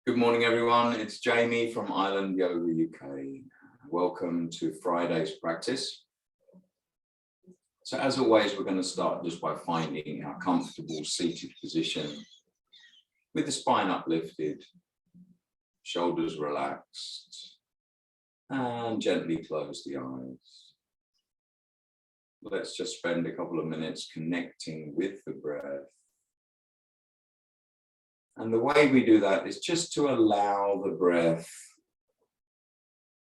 Good morning, everyone. It's Jamie from Island Yoga UK. Welcome to Friday's practice. So as always, we're going to start just by finding our comfortable seated position with the spine uplifted, shoulders relaxed, and gently close the eyes. Let's just spend a couple of minutes connecting with the breath. And the way we do that is just to allow the breath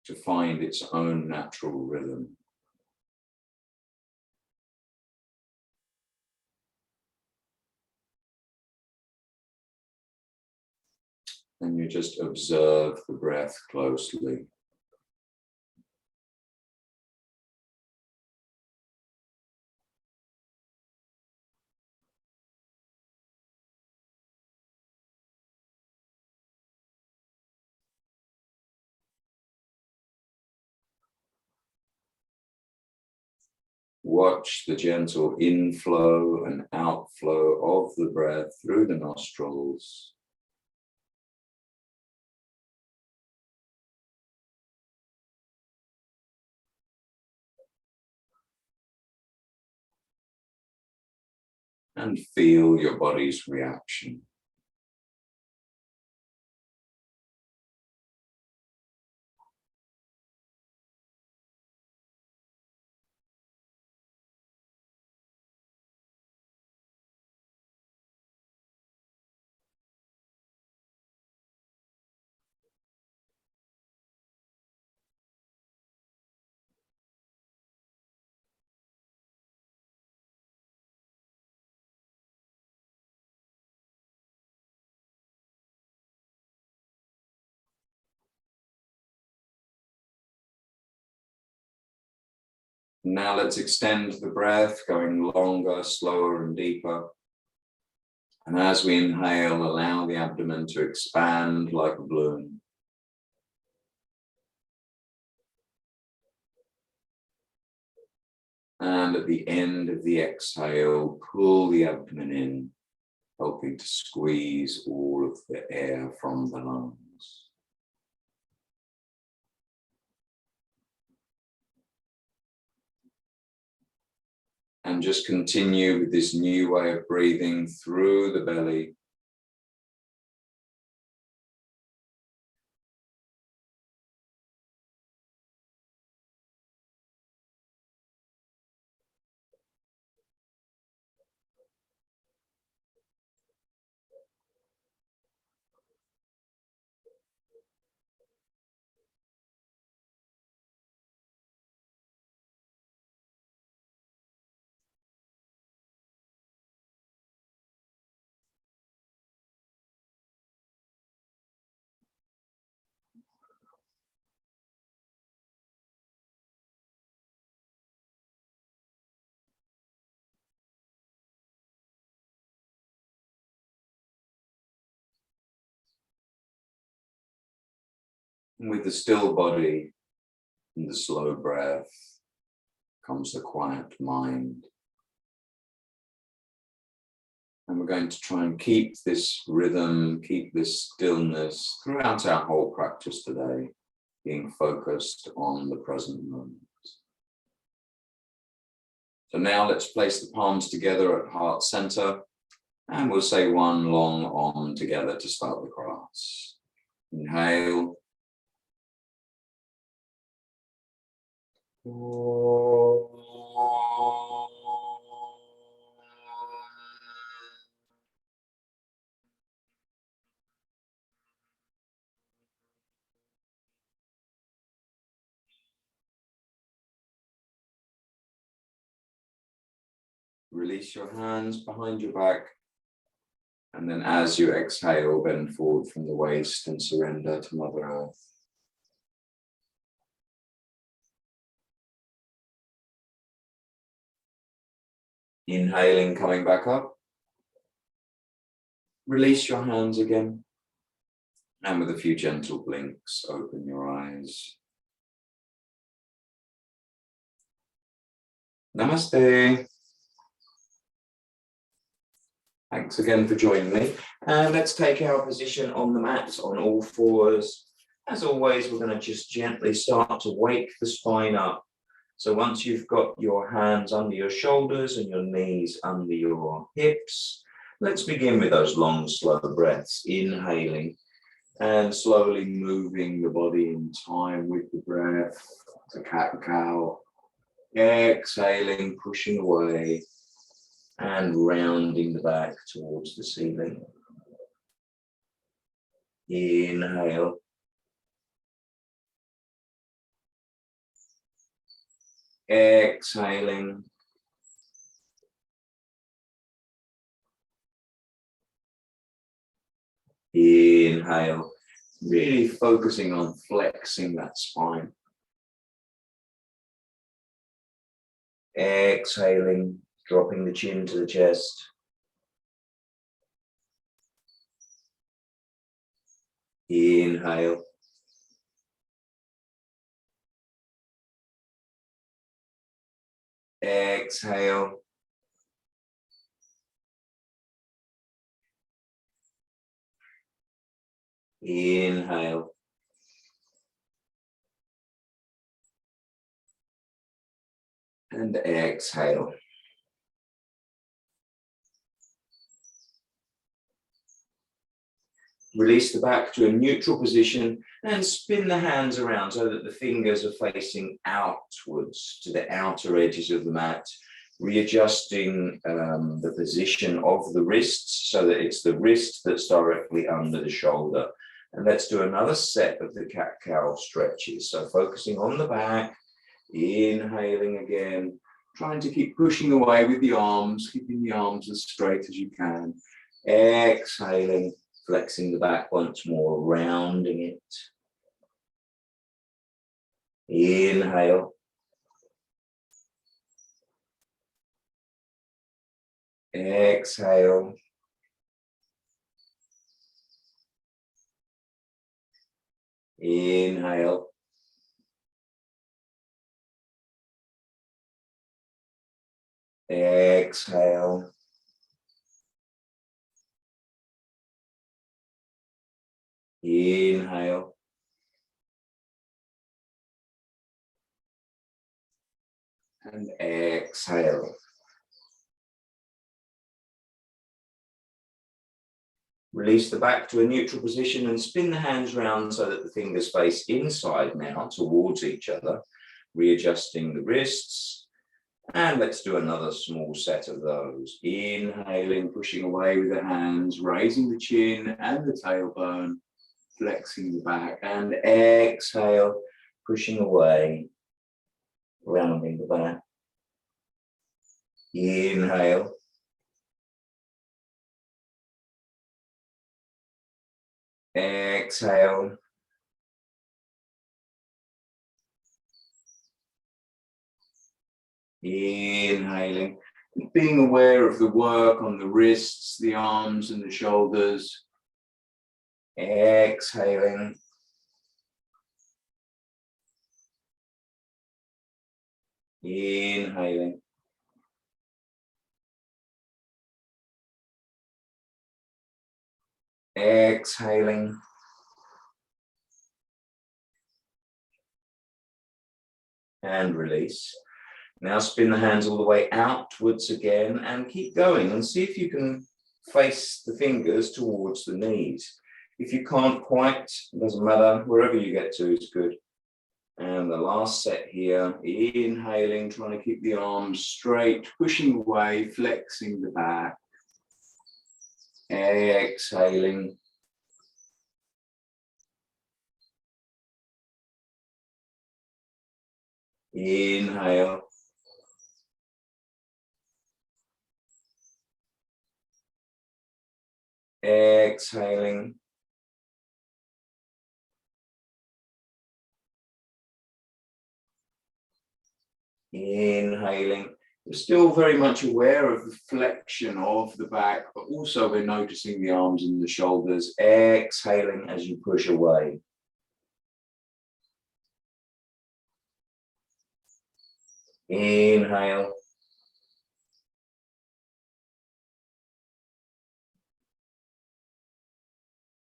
to find its own natural rhythm. And you just observe the breath closely. Watch the gentle inflow and outflow of the breath through the nostrils. And feel your body's reaction. Now let's extend the breath, going longer, slower, and deeper. And as we inhale, allow the abdomen to expand like a balloon. And at the end of the exhale, pull the abdomen in, helping to squeeze all of the air from the lungs. And just continue with this new way of breathing through the belly. And with the still body and the slow breath comes the quiet mind. And we're going to try and keep this rhythm, keep this stillness throughout our whole practice today, being focused on the present moment. So now let's place the palms together at heart center, and we'll say one long Om together to start the class. Inhale. Release your hands behind your back, and then as you exhale, bend forward from the waist and surrender to Mother Earth. Inhaling, coming back up. Release your hands again, and with a few gentle blinks, open your eyes. Namaste. Thanks again for joining me. And let's take our position on the mat on all fours. As always, we're going to just gently start to wake the spine up. So once you've got your hands under your shoulders and your knees under your hips, let's begin with those long, slow breaths, inhaling and slowly moving the body in time with the breath to CatCow. Exhaling, pushing away and rounding the back towards the ceiling. Inhale. Exhaling. Inhale. Really focusing on flexing that spine. Exhaling, dropping the chin to the chest. Inhale. Exhale. Inhale. And exhale. Release the back to a neutral position and spin the hands around so that the fingers are facing outwards to the outer edges of the mat, readjusting the position of the wrists so that it's the wrist that's directly under the shoulder. And let's do another set of the cat-cow stretches. So focusing on the back, inhaling again, trying to keep pushing away with the arms, keeping the arms as straight as you can. Exhaling, flexing the back once more, rounding it. Inhale. Exhale. Inhale. Exhale. Inhale. And exhale. Release the back to a neutral position and spin the hands round so that the fingers face inside now towards each other, readjusting the wrists. And let's do another small set of those. Inhaling, pushing away with the hands, raising the chin and the tailbone, flexing the back, and exhale, pushing away, rounding the back. Inhale. Exhale. Inhaling, being aware of the work on the wrists, the arms and the shoulders. Exhaling. Inhaling. Exhaling. And release. Now spin the hands all the way outwards again and keep going and see if you can face the fingers towards the knees. If you can't quite, it doesn't matter, wherever you get to is good. And the last set here, inhaling, trying to keep the arms straight, pushing away, flexing the back. Exhaling. Inhale. Exhaling. Inhaling. We're still very much aware of the flexion of the back, but also we're noticing the arms and the shoulders. Exhaling as you push away. Inhale.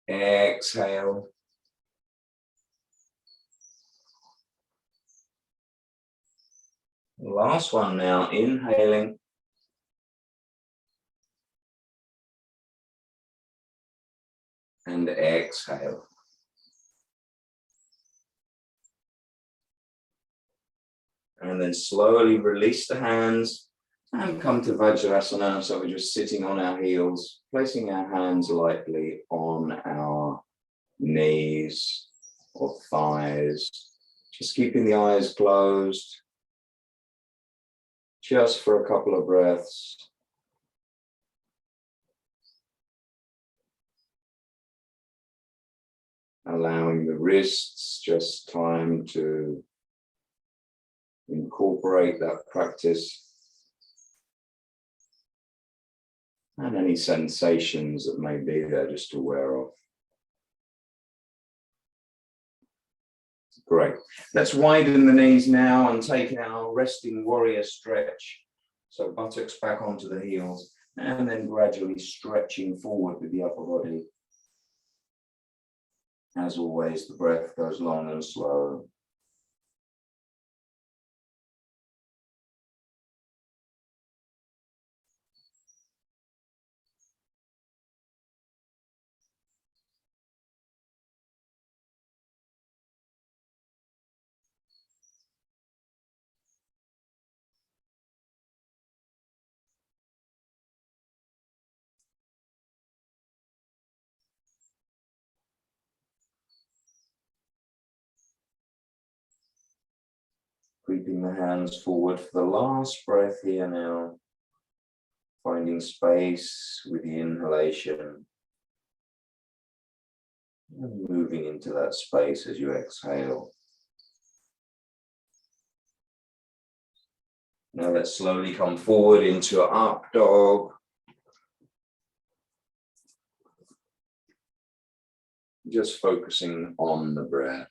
Exhale. Last one now, inhaling. And exhale. And then slowly release the hands and come to Vajrasana. So we're just sitting on our heels, placing our hands lightly on our knees or thighs. Just keeping the eyes closed. Just for a couple of breaths. Allowing the wrists just time to incorporate that practice. And any sensations that may be there, just aware of. Great. Let's widen the knees now and take our resting warrior stretch. So buttocks back onto the heels and then gradually stretching forward with the upper body. As always, the breath goes long and slow. Creeping the hands forward for the last breath here now. Finding space with the inhalation. And moving into that space as you exhale. Now let's slowly come forward into up dog. Just focusing on the breath.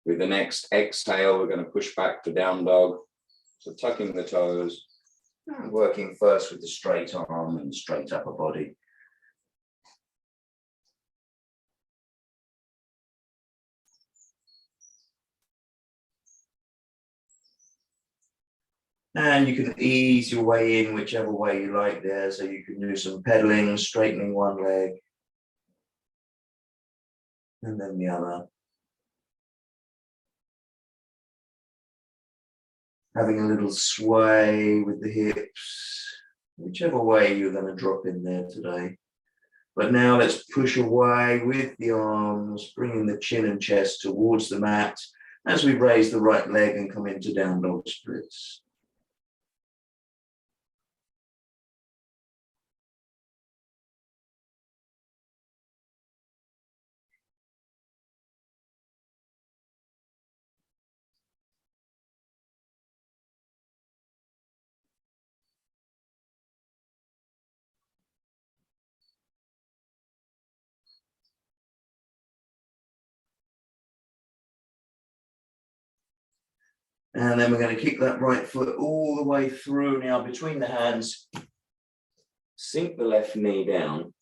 With the next exhale, we're going to push back to down dog. So tucking the toes and working first with the straight arm and straight upper body. And you can ease your way in whichever way you like there. So you can do some pedaling, straightening one leg. And then the other. Having a little sway with the hips, whichever way you're going to drop in there today. But now let's push away with the arms, bringing the chin and chest towards the mat as we raise the right leg and come into down dog splits. And then we're going to kick that right foot all the way through now between the hands. Sink the left knee down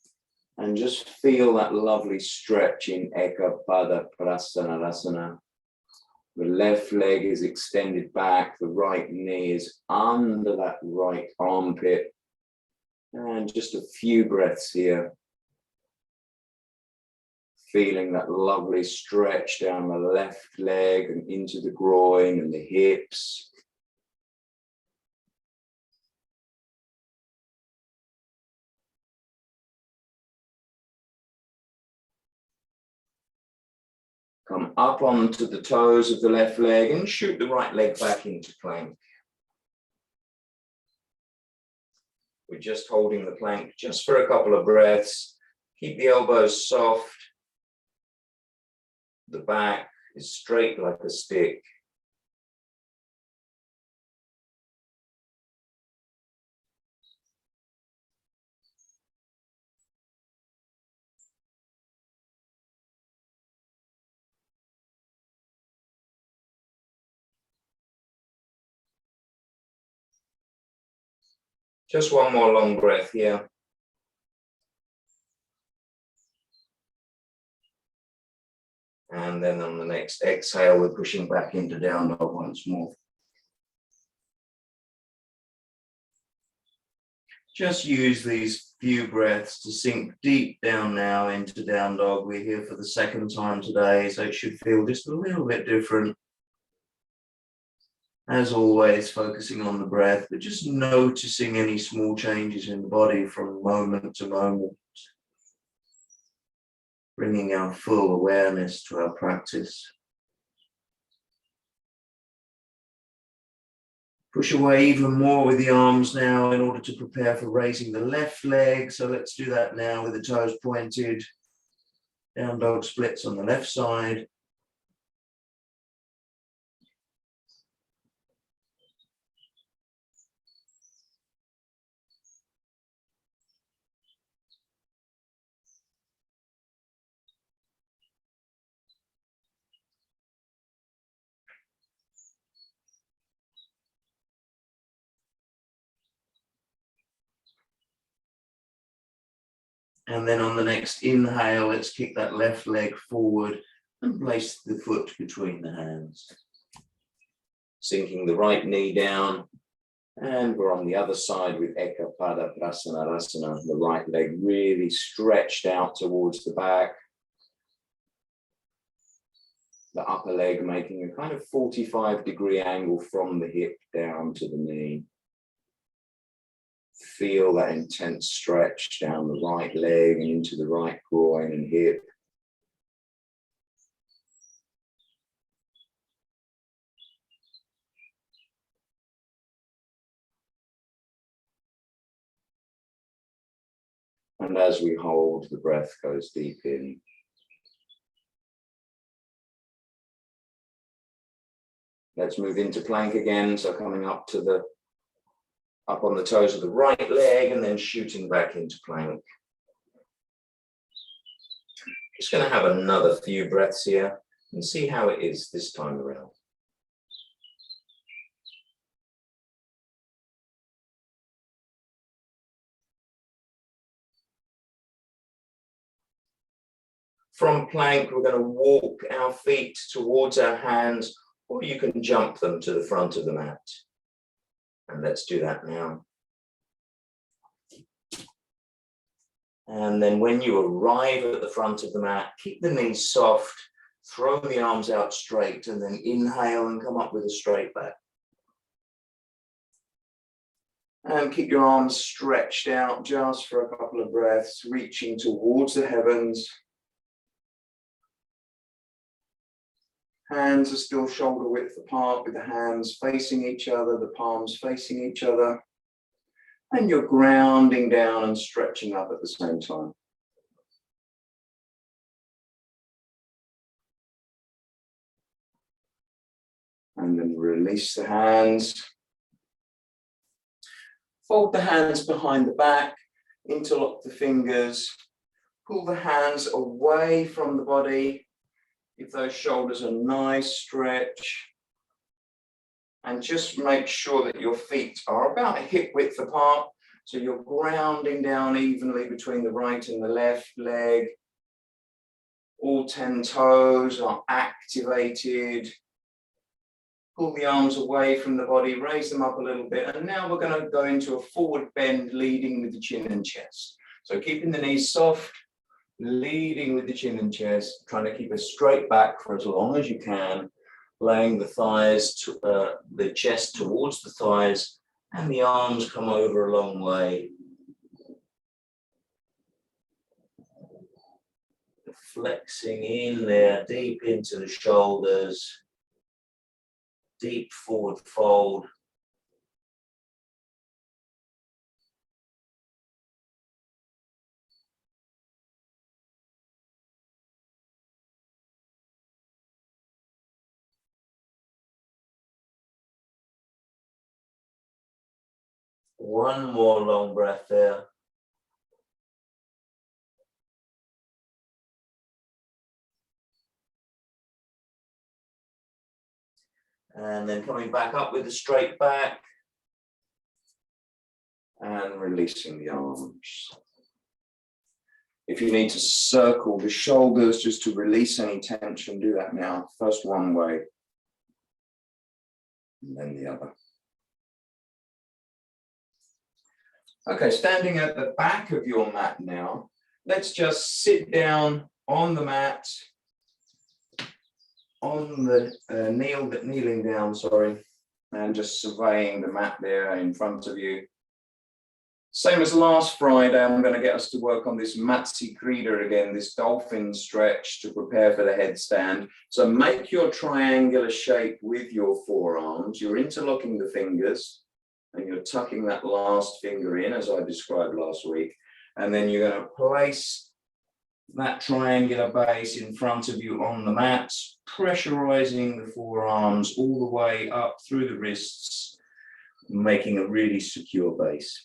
and just feel that lovely stretch in Eka Pada Prasanarasana. The left leg is extended back, the right knee is under that right armpit. And just a few breaths here. Feeling that lovely stretch down the left leg and into the groin and the hips. Come up onto the toes of the left leg and shoot the right leg back into plank. We're just holding the plank just for a couple of breaths. Keep the elbows soft. the back is straight like a stick. Just one more long breath here. And then on the next exhale, we're pushing back into down dog once more. Just use these few breaths to sink deep down now into down dog. We're here for the second time today, so it should feel just a little bit different. As always, focusing on the breath, but just noticing any small changes in the body from moment to moment. Bringing our full awareness to our practice. Push away even more with the arms now in order to prepare for raising the left leg. So let's do that now with the toes pointed. Down dog splits on the left side. And then on the next inhale, let's kick that left leg forward and place the foot between the hands. Sinking the right knee down. And we're on the other side with Eka Pada Prasanarasana. The right leg really stretched out towards the back. The upper leg making a kind of 45-degree angle from the hip down to the knee. Feel that intense stretch down the right leg and into the right groin and hip. And as we hold, the breath goes deep in. Let's move into plank again. So coming up on the toes of the right leg and then shooting back into plank. Just going to have another few breaths here and see how it is this time around. From plank, we're going to walk our feet towards our hands, or you can jump them to the front of the mat. And let's do that now. And then when you arrive at the front of the mat, keep the knees soft, throw the arms out straight, and then inhale and come up with a straight back. And keep your arms stretched out just for a couple of breaths, reaching towards the heavens. Hands are still shoulder width apart with the hands facing each other, the palms facing each other. And you're grounding down and stretching up at the same time. And then release the hands. Fold the hands behind the back, interlock the fingers, pull the hands away from the body. Give those shoulders a nice stretch. And just make sure that your feet are about hip width apart. So you're grounding down evenly between the right and the left leg. All 10 toes are activated. Pull the arms away from the body, raise them up a little bit. And now we're going to go into a forward bend, leading with the chin and chest. So keeping the knees soft, leading with the chin and chest, trying to keep a straight back for as long as you can. Laying the thighs, the chest towards the thighs, and the arms come over a long way. Flexing in there, deep into the shoulders, deep forward fold. One more long breath there. And then coming back up with a straight back. And releasing the arms. If you need to circle the shoulders just to release any tension, do that now. First one way, and then the other. Okay, standing at the back of your mat now, let's just sit down on the mat, on the kneeling down, sorry, and just surveying the mat there in front of you. Same as last Friday, I'm going to get us to work on this Matsy Kridy again, this dolphin stretch to prepare for the headstand. So make your triangular shape with your forearms. You're interlocking the fingers and you're tucking that last finger in as I described last week. And then you're going to place that triangular base in front of you on the mat, pressurizing the forearms all the way up through the wrists, making a really secure base.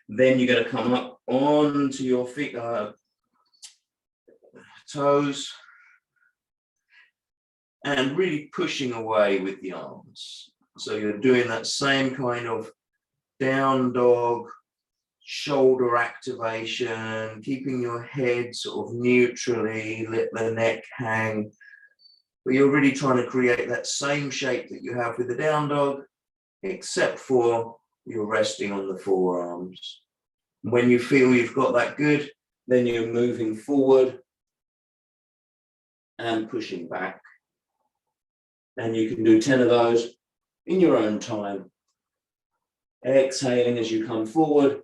Then you're going to come up onto your feet, toes, and really pushing away with the arms. So you're doing that same kind of down dog, shoulder activation, keeping your head sort of neutrally, let the neck hang. But you're really trying to create that same shape that you have with the down dog, except for you're resting on the forearms. When you feel you've got that good, then you're moving forward and pushing back. And you can do 10 of those in your own time. Exhaling as you come forward,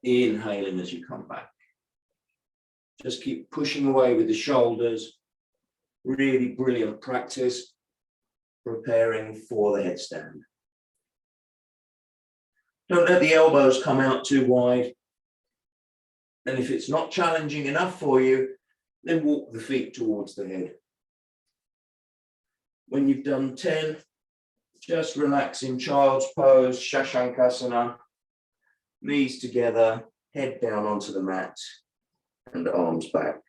inhaling as you come back. Just keep pushing away with the shoulders. Really brilliant practice, preparing for the headstand. Don't let the elbows come out too wide. And if it's not challenging enough for you, then walk the feet towards the head. When you've done 10, just relax in child's pose, Shashankasana, knees together, head down onto the mat, and arms back.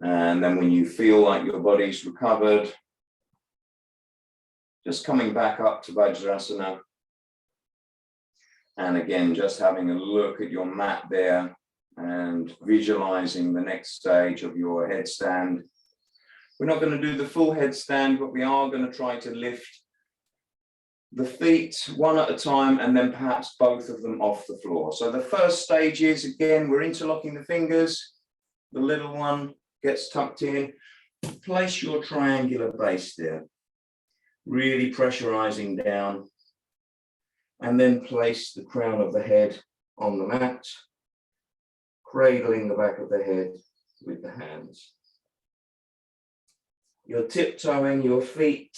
And then when you feel like your body's recovered, just coming back up to Vajrasana. And again, just having a look at your mat there and visualizing the next stage of your headstand. We're not going to do the full headstand, but we are going to try to lift the feet one at a time and then perhaps both of them off the floor. So the first stage is, again, we're interlocking the fingers. The little one gets tucked in. Place your triangular base there, really pressurizing down, and then place the crown of the head on the mat, cradling the back of the head with the hands. You're tiptoeing your feet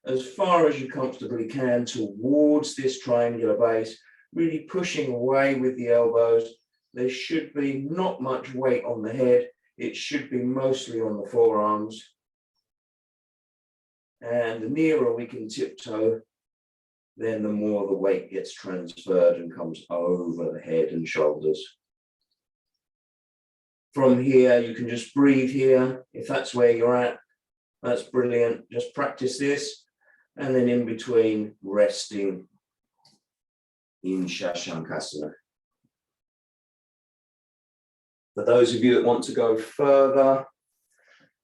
as far as you comfortably can towards this triangular base, really pushing away with the elbows. There should be not much weight on the head. It should be mostly on the forearms. And the nearer we can tiptoe, then the more the weight gets transferred and comes over the head and shoulders. From here, you can just breathe here. If that's where you're at, that's brilliant. Just practice this. And then in between, resting in Shashankasana. For those of you that want to go further,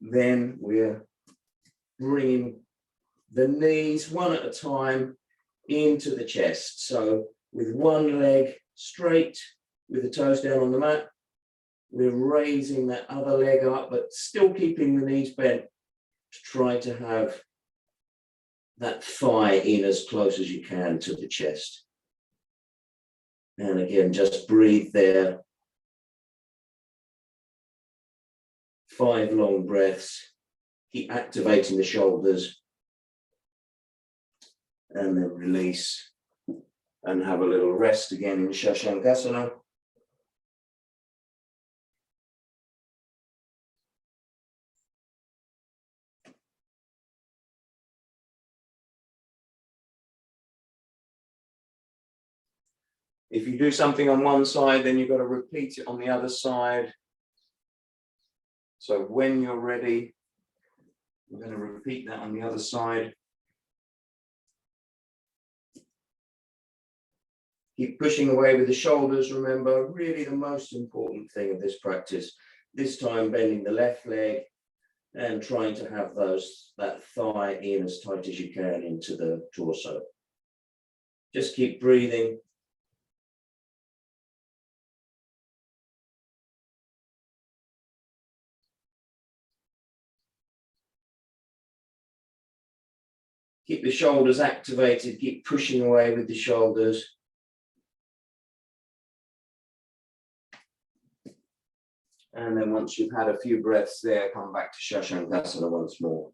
then we're bringing the knees one at a time into the chest. So with one leg straight, with the toes down on the mat, we're raising that other leg up, but still keeping the knees bent to try to have that thigh in as close as you can to the chest. And again, just breathe there. 5 long breaths. Keep activating the shoulders. And then release. And have a little rest again in Shashankasana. If you do something on one side, then you've got to repeat it on the other side. So when you're ready, we're going to repeat that on the other side. Keep pushing away with the shoulders. Remember, really the most important thing of this practice. This time bending the left leg and trying to have that thigh in as tight as you can into the torso. Just keep breathing. Keep the shoulders activated, keep pushing away with the shoulders. And then once you've had a few breaths there, come back to Shashankasana once more.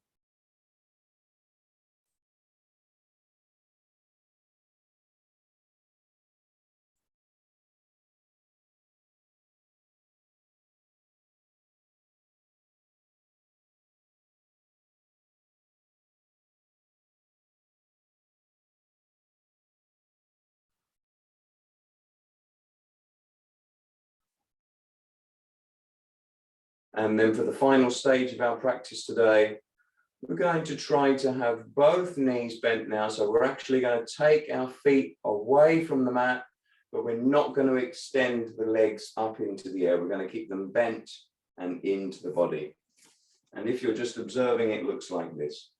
And then for the final stage of our practice today, we're going to try to have both knees bent now. So we're actually going to take our feet away from the mat, but we're not going to extend the legs up into the air. We're going to keep them bent and into the body. And if you're just observing, it looks like this.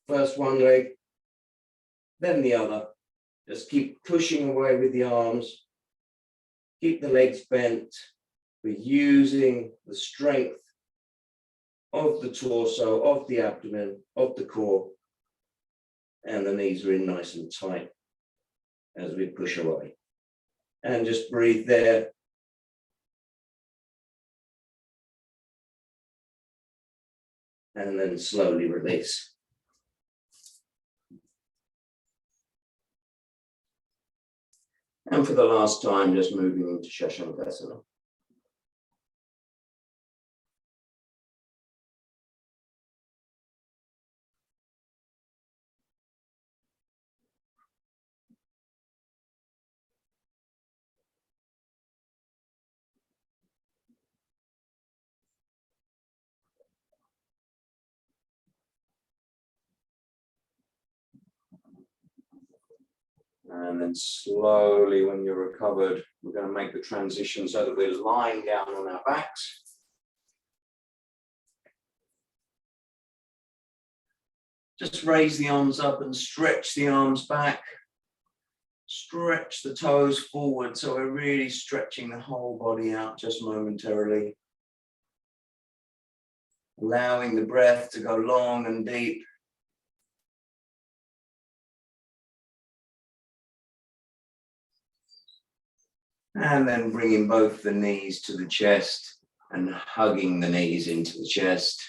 First one leg, then the other. Just keep pushing away with the arms. Keep the legs bent. We're using the strength of the torso, of the abdomen, of the core. And the knees are in nice and tight as we push away. And just breathe there. And then slowly release. And for the last time, just moving into Shashankasana. And then slowly, when you're recovered, we're going to make the transition so that we're lying down on our backs. Just raise the arms up and stretch the arms back. Stretch the toes forward, so we're really stretching the whole body out just momentarily. Allowing the breath to go long and deep. And then bringing both the knees to the chest and hugging the knees into the chest.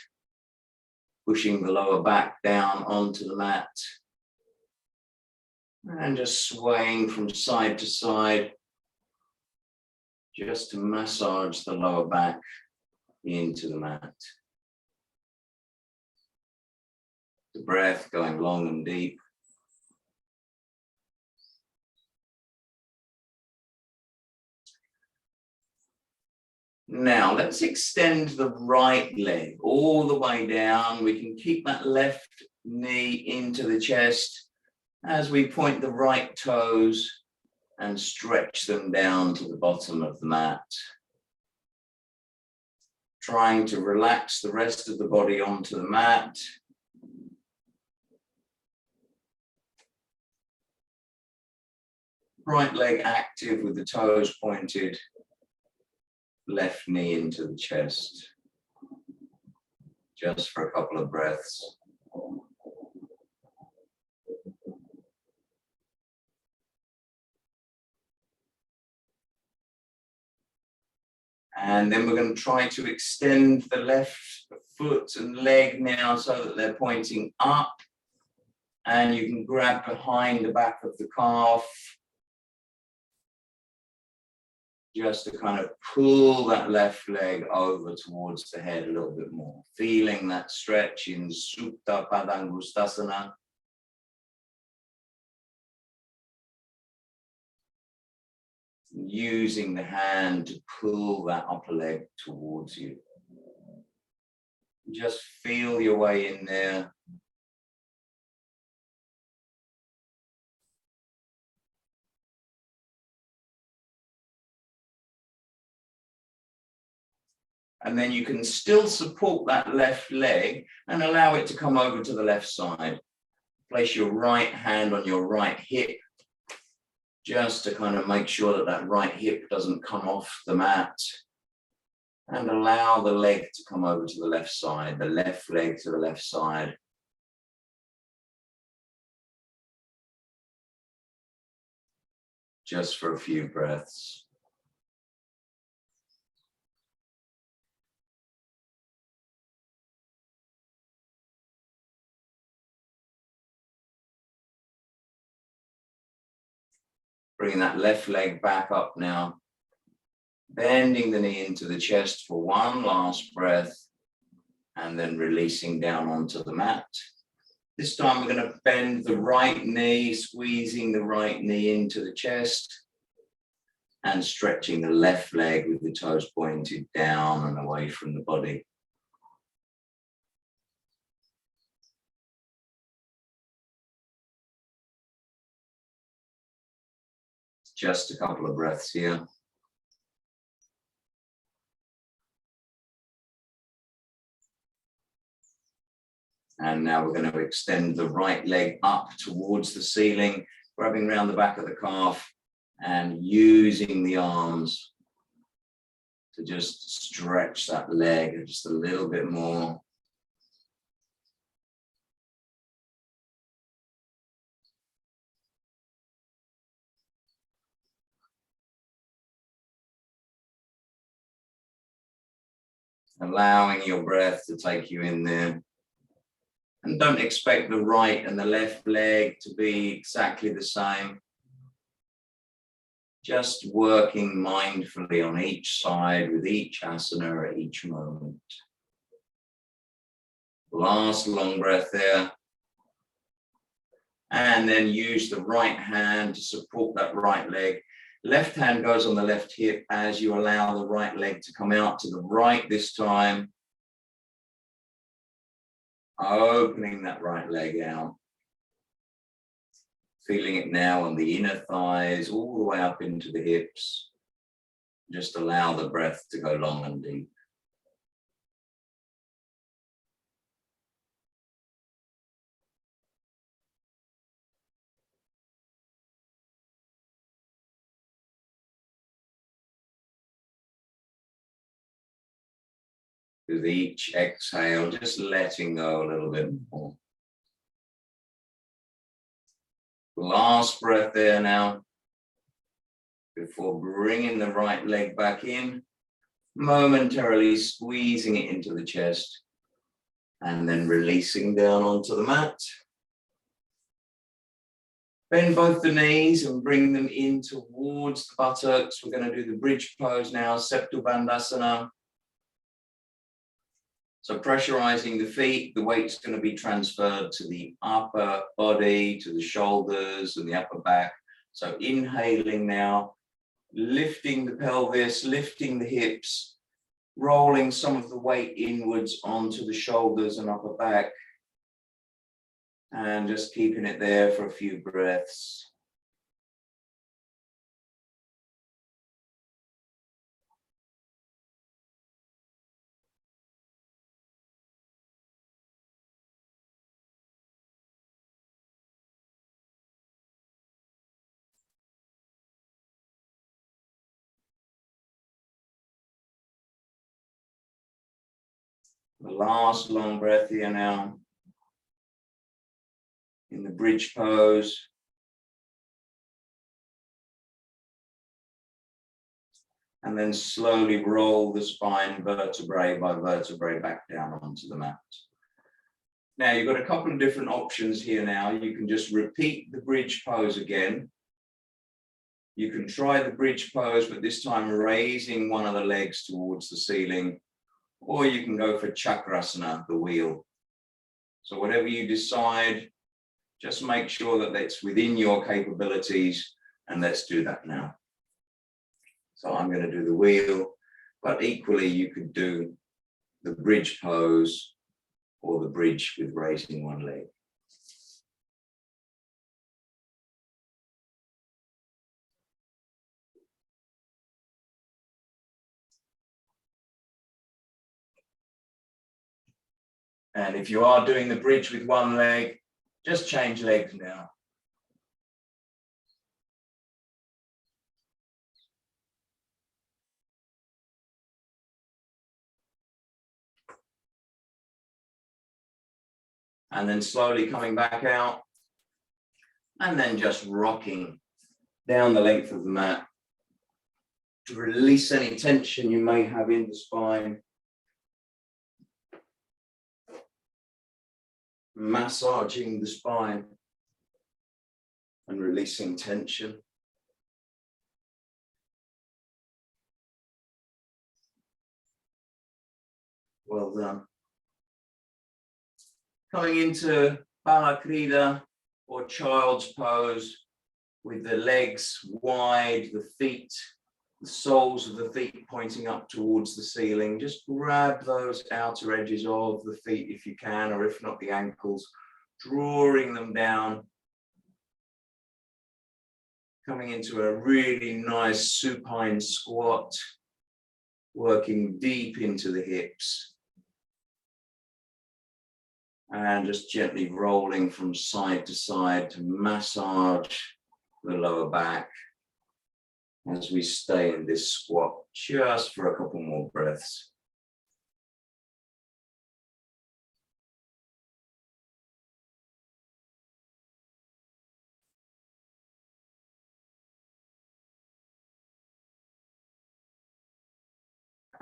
Pushing the lower back down onto the mat. And just swaying from side to side. Just to massage the lower back into the mat. The breath going long and deep. Now let's extend the right leg all the way down. We can keep that left knee into the chest as we point the right toes and stretch them down to the bottom of the mat. Trying to relax the rest of the body onto the mat. Right leg active with the toes pointed. Left knee into the chest. Just for a couple of breaths. And then we're going to try to extend the left foot and leg now so that they're pointing up. And you can grab behind the back of the calf. Just to kind of pull that left leg over towards the head a little bit more. Feeling that stretch in Supta Padangustasana. Using the hand to pull that upper leg towards you. Just feel your way in there. And then you can still support that left leg and allow it to come over to the left side. Place your right hand on your right hip, just to kind of make sure that that right hip doesn't come off the mat. And allow the leg to come over to the left side, the left leg to the left side. Just for a few breaths. Bringing that left leg back up now. Bending the knee into the chest for one last breath. And then releasing down onto the mat. This time we're going to bend the right knee, squeezing the right knee into the chest. And stretching the left leg with the toes pointed down and away from the body. Just a couple of breaths here. And now we're going to extend the right leg up towards the ceiling, grabbing around the back of the calf and using the arms to just stretch that leg just a little bit more. Allowing your breath to take you in there. And don't expect the right and the left leg to be exactly the same. Just working mindfully on each side with each asana at each moment. Last long breath there. And then use the right hand to support that right leg. Left hand goes on the left hip as you allow the right leg to come out to the right this time. Opening that right leg out. Feeling it now on the inner thighs, all the way up into the hips. Just allow the breath to go long and deep. With each exhale, just letting go a little bit more. Last breath there now. Before bringing the right leg back in, momentarily squeezing it into the chest, and then releasing down onto the mat. Bend both the knees and bring them in towards the buttocks. We're going to do the bridge pose now, Septubandasana. So pressurizing the feet, the weight's going to be transferred to the upper body, to the shoulders and the upper back. So inhaling now, lifting the pelvis, lifting the hips, rolling some of the weight inwards onto the shoulders and upper back. And just keeping it there for a few breaths. The last long breath here now. In the bridge pose. And then slowly roll the spine vertebrae by vertebrae back down onto the mat. Now you've got a couple of different options here now. You can just repeat the bridge pose again. You can try the bridge pose, but this time raising one of the legs towards the ceiling, or you can go for Chakrasana, the wheel. So whatever you decide, just make sure that that's within your capabilities, and let's do that now. So I'm going to do the wheel, but equally you could do the bridge pose or the bridge with raising one leg. And if you are doing the bridge with one leg, just change legs now. And then slowly coming back out, and then just rocking down the length of the mat to release any tension you may have in the spine. Massaging the spine and releasing tension. Well done. Coming into Bala Krida or child's pose with the legs wide, the feet, the soles of the feet pointing up towards the ceiling. Just grab those outer edges of the feet if you can, or if not the ankles, drawing them down. Coming into a really nice supine squat, working deep into the hips. And just gently rolling from side to side to massage the lower back as we stay in this squat just for a couple more breaths.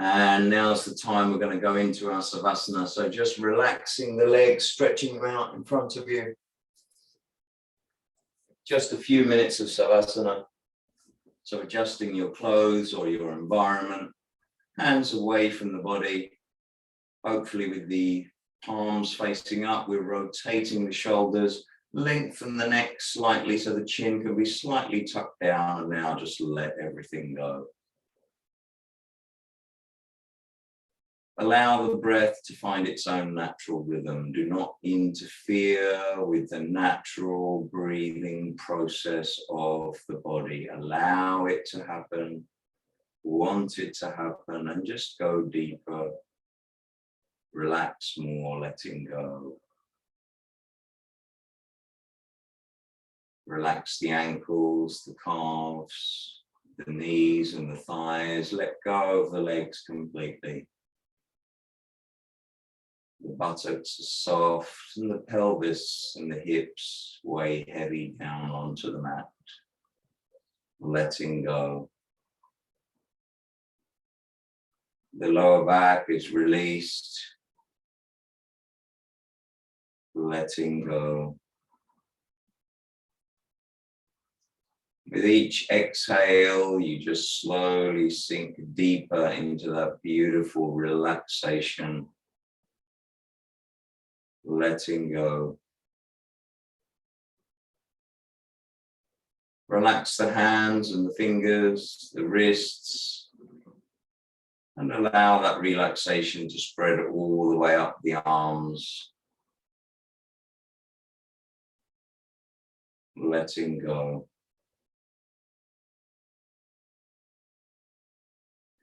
And now's the time we're going to go into our Savasana. So just relaxing the legs, stretching them out in front of you. Just a few minutes of Savasana. So adjusting your clothes or your environment, hands away from the body, hopefully with the palms facing up. We're rotating the shoulders, lengthen the neck slightly so the chin can be slightly tucked down, and now just let everything go. Allow the breath to find its own natural rhythm. Do not interfere with the natural breathing process of the body. Allow it to happen, want it to happen, and just go deeper. Relax more, letting go. Relax the ankles, the calves, the knees and the thighs. Let go of the legs completely. The buttocks are soft, and the pelvis and the hips weigh heavy down onto the mat. Letting go. The lower back is released. Letting go. With each exhale, you just slowly sink deeper into that beautiful relaxation. Letting go. Relax the hands and the fingers, the wrists, and allow that relaxation to spread all the way up the arms. Letting go.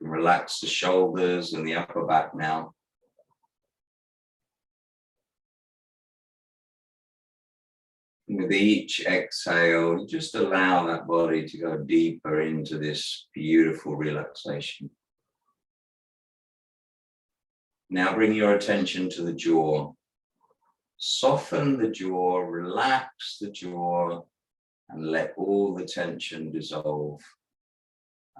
Relax the shoulders and the upper back now. With each exhale, just allow that body to go deeper into this beautiful relaxation. Now bring your attention to the jaw. Soften the jaw, relax the jaw, and let all the tension dissolve.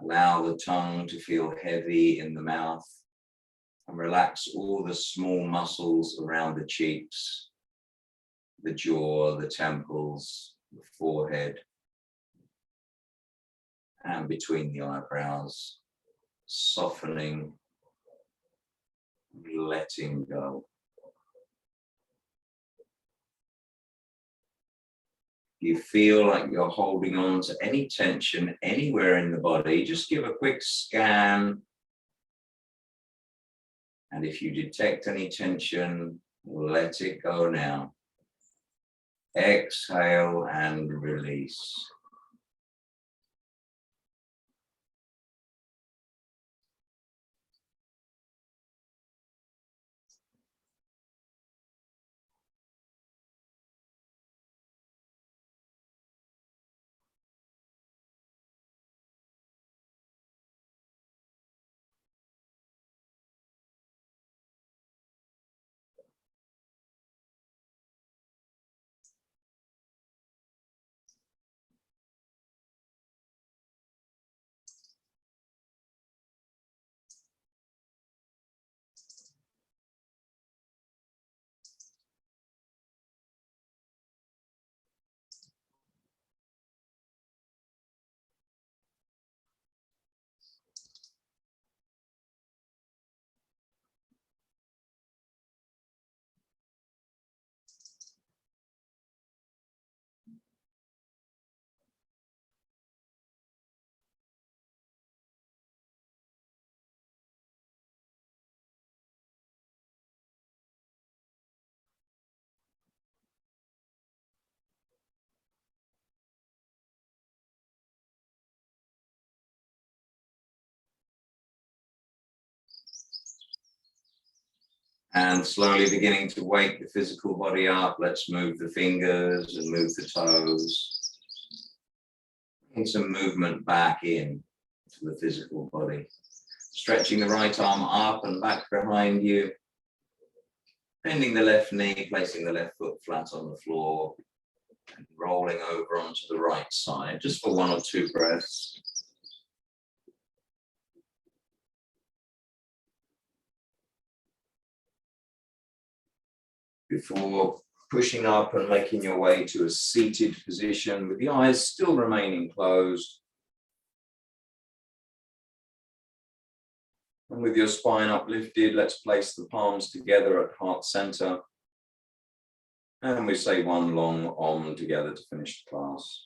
Allow the tongue to feel heavy in the mouth, and relax all the small muscles around the cheeks, the jaw, the temples, the forehead, and between the eyebrows, softening, letting go. You feel like you're holding on to any tension anywhere in the body, just give a quick scan. And if you detect any tension, let it go now. Exhale and release. And slowly beginning to wake the physical body up. Let's move the fingers and move the toes. Bring some movement back in to the physical body. Stretching the right arm up and back behind you. Bending the left knee, placing the left foot flat on the floor. And rolling over onto the right side, just for 1 or 2 breaths. Before pushing up and making your way to a seated position with the eyes still remaining closed. And with your spine uplifted, let's place the palms together at heart center. And we say one long Om together to finish the class.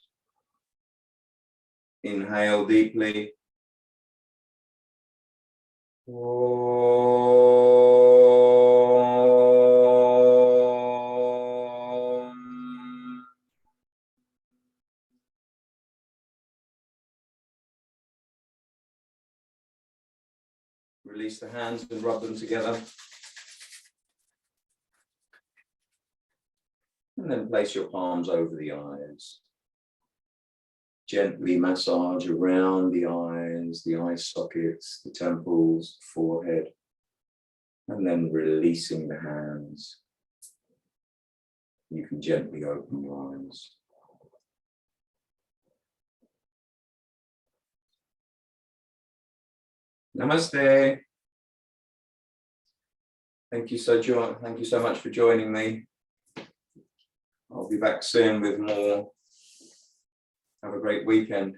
Inhale deeply. Release the hands and rub them together. And then place your palms over the eyes. Gently massage around the eyes, the eye sockets, the temples, forehead. And then releasing the hands. You can gently open your eyes. Namaste. Thank you so much for joining me. I'll be back soon with more. Have a great weekend.